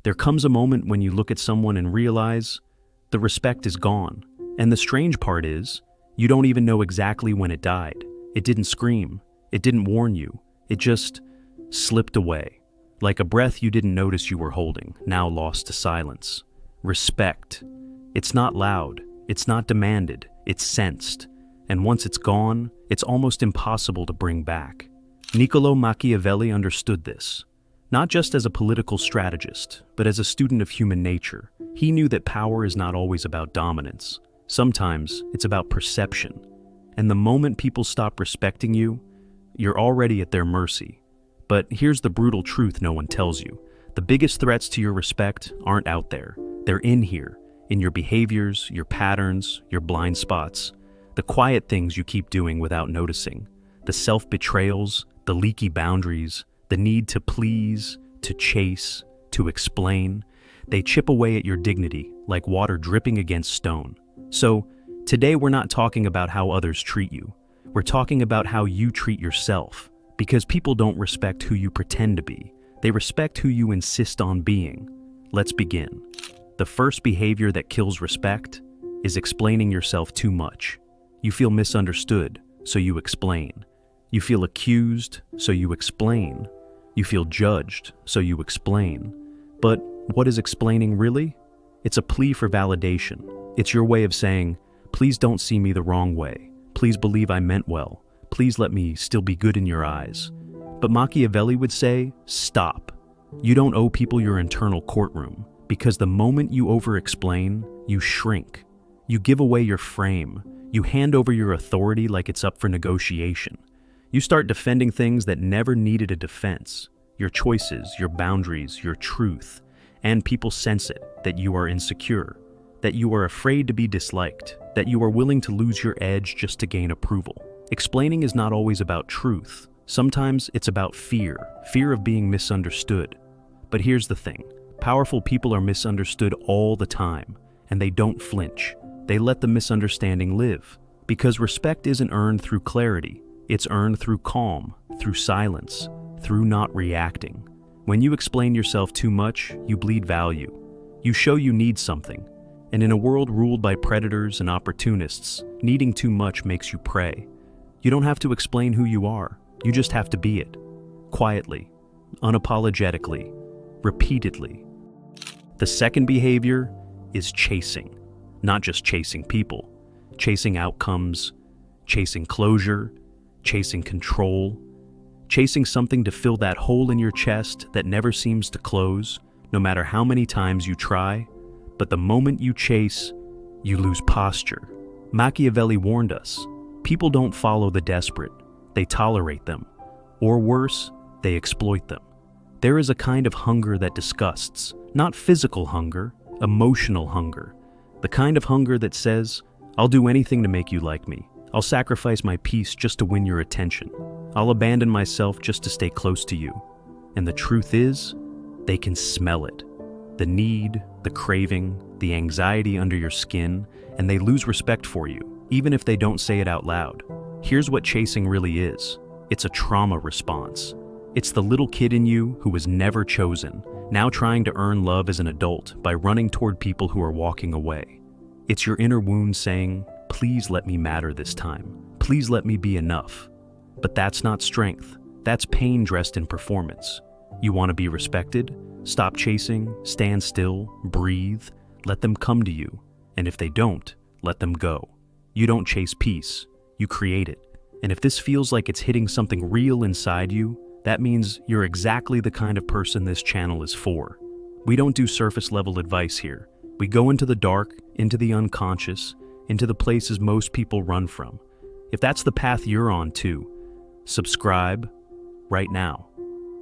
There comes a moment when you look at someone and realize the respect is gone. And the strange part is, you don't even know exactly when it died. It didn't scream. It didn't warn you. It just slipped away. Like a breath you didn't notice you were holding, now lost to silence. Respect. It's not loud. It's not demanded. It's sensed. And once it's gone, it's almost impossible to bring back. Niccolò Machiavelli understood this. Not just as a political strategist, but as a student of human nature. He knew that power is not always about dominance. Sometimes it's about perception. And the moment people stop respecting you, you're already at their mercy. But here's the brutal truth no one tells you. The biggest threats to your respect aren't out there. They're in here, in your behaviors, your patterns, your blind spots. The quiet things you keep doing without noticing. The self-betrayals, the leaky boundaries, the need to please, to chase, to explain. They chip away at your dignity like water dripping against stone. So, today we're not talking about how others treat you. We're talking about how you treat yourself. Because people don't respect who you pretend to be. They respect who you insist on being. Let's begin. The first behavior that kills respect is explaining yourself too much. You feel misunderstood, so you explain. You feel accused, so you explain. You feel judged, so you explain. But what is explaining really? It's a plea for validation. It's your way of saying, please don't see me the wrong way. Please believe I meant well. Please let me still be good in your eyes. But Machiavelli would say, stop. You don't owe people your internal courtroom, because the moment you over-explain, you shrink. You give away your frame. You hand over your authority like it's up for negotiation. You start defending things that never needed a defense. Your choices, your boundaries, your truth. And people sense it, that you are insecure, that you are afraid to be disliked, that you are willing to lose your edge just to gain approval. Explaining is not always about truth. Sometimes it's about fear of being misunderstood. But here's the thing. Powerful people are misunderstood all the time, and they don't flinch. They let the misunderstanding live. Because respect isn't earned through clarity. It's earned through calm, through silence, through not reacting. When you explain yourself too much, you bleed value. You show you need something. And in a world ruled by predators and opportunists, needing too much makes you prey. You don't have to explain who you are. You just have to be it. Quietly, unapologetically, repeatedly. The second behavior is chasing. Not just chasing people. Chasing outcomes, chasing closure, chasing control. Chasing something to fill that hole in your chest that never seems to close, no matter how many times you try. But the moment you chase, you lose posture. Machiavelli warned us. People don't follow the desperate, they tolerate them. Or worse, they exploit them. There is a kind of hunger that disgusts, not physical hunger, emotional hunger. The kind of hunger that says, I'll do anything to make you like me. I'll sacrifice my peace just to win your attention. I'll abandon myself just to stay close to you. And the truth is, they can smell it. The need, the craving, the anxiety under your skin, and they lose respect for you. Even if they don't say it out loud. Here's what chasing really is. It's a trauma response. It's the little kid in you who was never chosen, now trying to earn love as an adult by running toward people who are walking away. It's your inner wound saying, please let me matter this time. Please let me be enough. But that's not strength. That's pain dressed in performance. You want to be respected? Stop chasing, stand still, breathe, let them come to you. And if they don't, let them go. You don't chase peace, you create it. And if this feels like it's hitting something real inside you, that means you're exactly the kind of person this channel is for. We don't do surface level advice here. We go into the dark, into the unconscious, into the places most people run from. If that's the path you're on too, subscribe right now.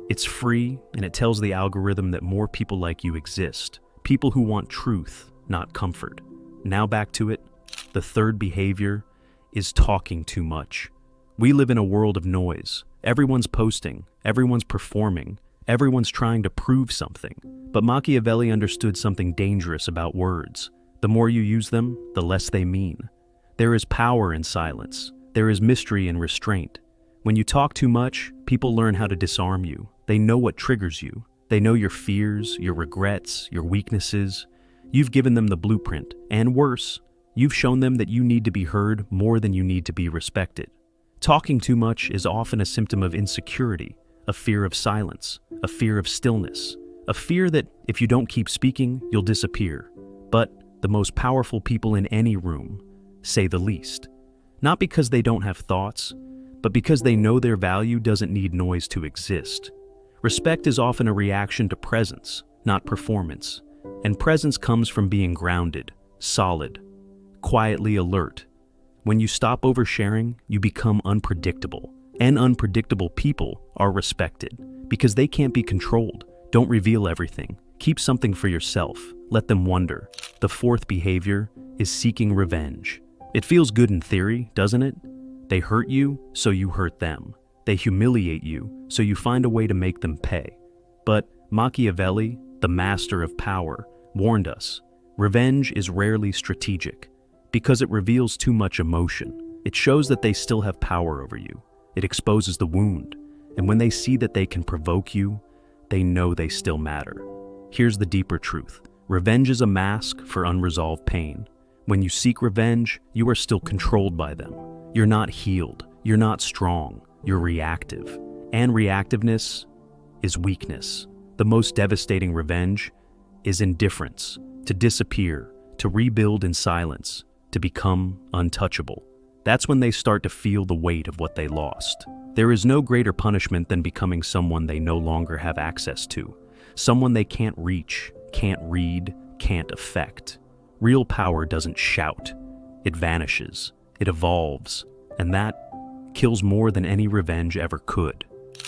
It's free and it tells the algorithm that more people like you exist. People who want truth, not comfort. Now back to it. The third behavior is talking too much. We live in a world of noise. Everyone's posting, everyone's performing, everyone's trying to prove something. But Machiavelli understood something dangerous about words. The more you use them, the less they mean. There is power in silence. There is mystery in restraint. When you talk too much, people learn how to disarm you. They know what triggers you. They know your fears, your regrets, your weaknesses. You've given them the blueprint, and worse, you've shown them that you need to be heard more than you need to be respected. Talking too much is often a symptom of insecurity, a fear of silence, a fear of stillness, a fear that if you don't keep speaking, you'll disappear. But the most powerful people in any room say the least. Not because they don't have thoughts, but because they know their value doesn't need noise to exist. Respect is often a reaction to presence, not performance. And presence comes from being grounded, solid, quietly alert. When you stop oversharing, you become unpredictable. And unpredictable people are respected because they can't be controlled. Don't reveal everything. Keep something for yourself. Let them wonder. The fourth behavior is seeking revenge. It feels good in theory, doesn't it? They hurt you, so you hurt them. They humiliate you, so you find a way to make them pay. But Machiavelli, the master of power, warned us, revenge is rarely strategic because it reveals too much emotion. It shows that they still have power over you. It exposes the wound, and when they see that they can provoke you, they know they still matter. Here's the deeper truth. Revenge is a mask for unresolved pain. When you seek revenge, you are still controlled by them. You're not healed. You're not strong. You're reactive. And reactiveness is weakness. The most devastating revenge is indifference, to disappear, to rebuild in silence, to become untouchable. That's when they start to feel the weight of what they lost. There is no greater punishment than becoming someone they no longer have access to, someone they can't reach, can't read, can't affect. Real power doesn't shout. It vanishes. It evolves. And that kills more than any revenge ever could.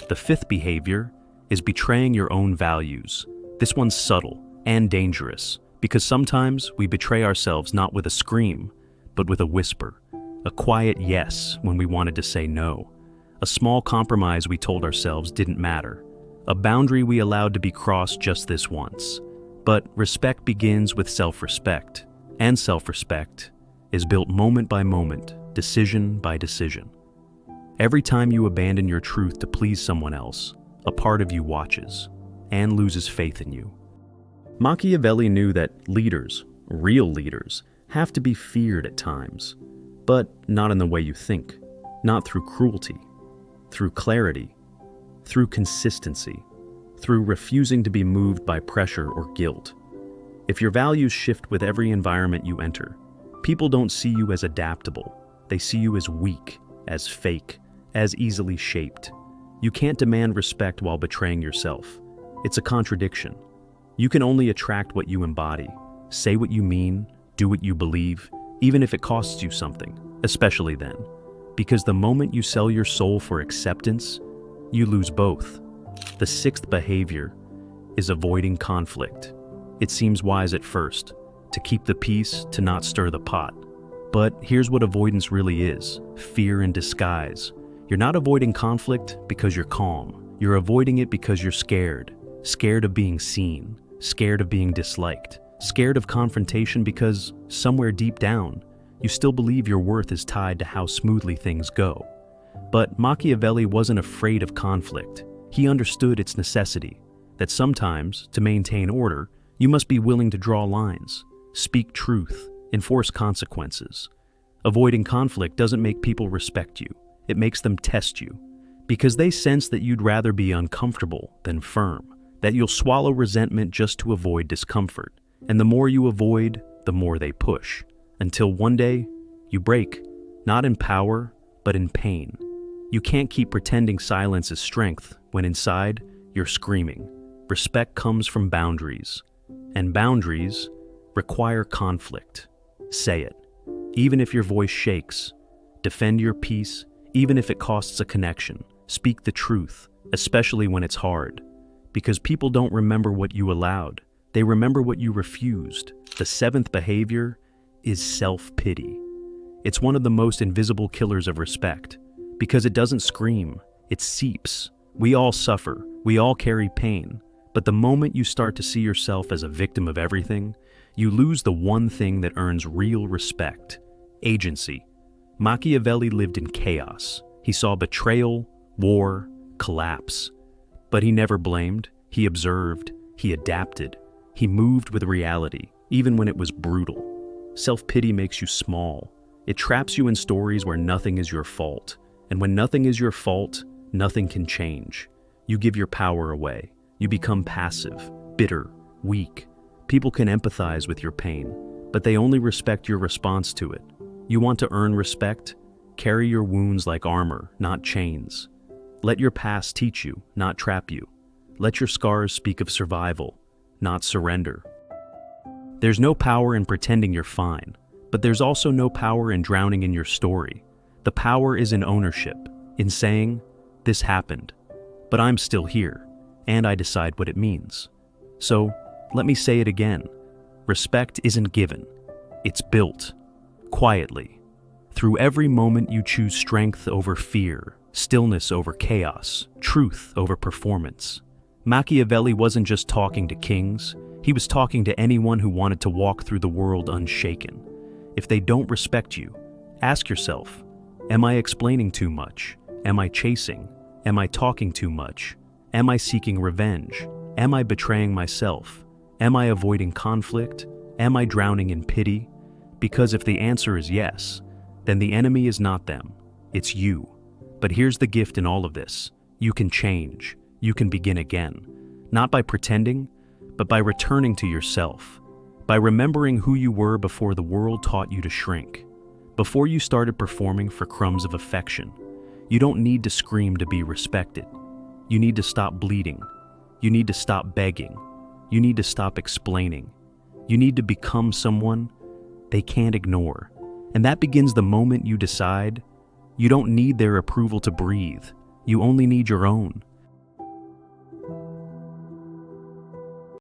The fifth behavior is betraying your own values. This one's subtle and dangerous because sometimes we betray ourselves not with a scream, but with a whisper. A quiet yes when we wanted to say no. A small compromise we told ourselves didn't matter. A boundary we allowed to be crossed just this once. But respect begins with self-respect, and self-respect is built moment by moment, decision by decision. Every time you abandon your truth to please someone else, a part of you watches and loses faith in you. Machiavelli knew that leaders, real leaders, have to be feared at times, but not in the way you think, not through cruelty, through clarity, through consistency, through refusing to be moved by pressure or guilt. If your values shift with every environment you enter, people don't see you as adaptable. They see you as weak, as fake, as easily shaped. You can't demand respect while betraying yourself. It's a contradiction. You can only attract what you embody, say what you mean, do what you believe, even if it costs you something, especially then. Because the moment you sell your soul for acceptance, you lose both. The sixth behavior is avoiding conflict. It seems wise at first, to keep the peace, to not stir the pot. But here's what avoidance really is: fear in disguise. You're not avoiding conflict because you're calm. You're avoiding it because you're scared. Scared of being seen. Scared of being disliked. Scared of confrontation because, somewhere deep down, you still believe your worth is tied to how smoothly things go. But Machiavelli wasn't afraid of conflict. He understood its necessity, that sometimes, to maintain order, you must be willing to draw lines, speak truth, enforce consequences. Avoiding conflict doesn't make people respect you. It makes them test you, because they sense that you'd rather be uncomfortable than firm, that you'll swallow resentment just to avoid discomfort. And the more you avoid, the more they push, until one day, you break, not in power, but in pain. You can't keep pretending silence is strength when inside, you're screaming. Respect comes from boundaries, and boundaries require conflict. Say it, even if your voice shakes. Defend your peace, even if it costs a connection. Speak the truth, especially when it's hard, because people don't remember what you allowed. They remember what you refused. The seventh behavior is self-pity. It's one of the most invisible killers of respect, because it doesn't scream, it seeps. We all suffer, we all carry pain, but the moment you start to see yourself as a victim of everything, you lose the one thing that earns real respect: agency. Machiavelli lived in chaos. He saw betrayal, war, collapse. But he never blamed. He observed, he adapted, he moved with reality, even when it was brutal. Self-pity makes you small. It traps you in stories where nothing is your fault. And when nothing is your fault, nothing can change. You give your power away. You become passive, bitter, weak. People can empathize with your pain, but they only respect your response to it. You want to earn respect? Carry your wounds like armor, not chains. Let your past teach you, not trap you. Let your scars speak of survival, not surrender. There's no power in pretending you're fine, but there's also no power in drowning in your story. The power is in ownership, in saying, this happened, but I'm still here, and I decide what it means. So, let me say it again. Respect isn't given. It's built, quietly. Through every moment you choose strength over fear, stillness over chaos, truth over performance. Machiavelli wasn't just talking to kings, he was talking to anyone who wanted to walk through the world unshaken. If they don't respect you, ask yourself, am I explaining too much? Am I chasing? Am I talking too much? Am I seeking revenge? Am I betraying myself? Am I avoiding conflict? Am I drowning in pity? Because if the answer is yes, then the enemy is not them, it's you. But here's the gift in all of this. You can change. You can begin again. Not by pretending, but by returning to yourself. By remembering who you were before the world taught you to shrink. Before you started performing for crumbs of affection. You don't need to scream to be respected. You need to stop bleeding. You need to stop begging. You need to stop explaining. You need to become someone they can't ignore. And that begins the moment you decide you don't need their approval to breathe. You only need your own.